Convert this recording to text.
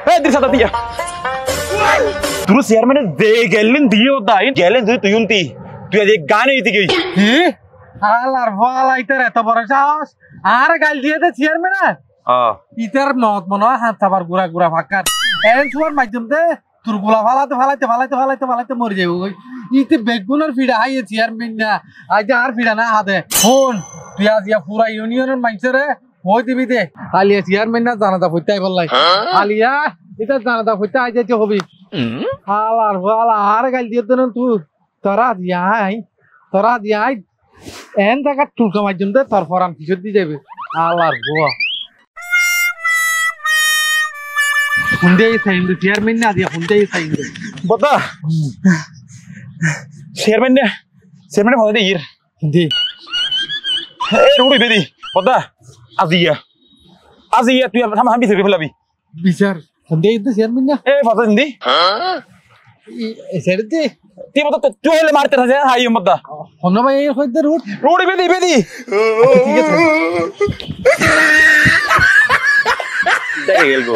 এই দিশা দিয়া তুই চেয়ারম্যানে দে গেলেন দিও দাই গেলেন তুই উনতি তুই আজ গান এইতে গই কি আলার ভালাইতে এত বড় সাহস আর গাল দিয়ে দে চেয়ারম্যান ইতার মত মনে হয় হাত সাবার গুড়া গুড়া ফাঁকার এন সুয়ার মাধ্যম দে তোর গুলা ফালাতে মরে যাবো ইতে বেগুনের ফিডা হাইয়ে চেয়ারম্যান না আজ আর ফিডা না হাতে ফোন তুই আজ পুরা ইউনিয়নের মানুষের হই দিবি দে আলিয়া চেয়ারম্যান না জানাতা ফুটতে আইবার লাই আলিয়া এটা জানাতা ফুটতে আই যাইতে হবি আলার ভালা আর গাল দিয়ে দেন তুই তোরা দিয়াই এন জায়গা টুলকা মাধ্যম দে তোর ফরান পিছর দিয়ে যাবে আলার গোয়া হুন্ডে সাইন্দ চেয়ারম্যান না দিয়া হুন্ডে সাইন্দ বদা চেয়ারম্যান ভালো ইর দে এই রুড়ি বেদি বদা আজিয়া তুই হাম বিচার ফেলাবি বিচার হুন্ডে ইদ চেয়ারম্যান না এই ফাটা দিন এসের দে তুই মত তুই হলে মারতে থাকে হাই মদা হন ভাই এই হইতে রুড়ি বেদি ঠিক আছে দেখে গেল গো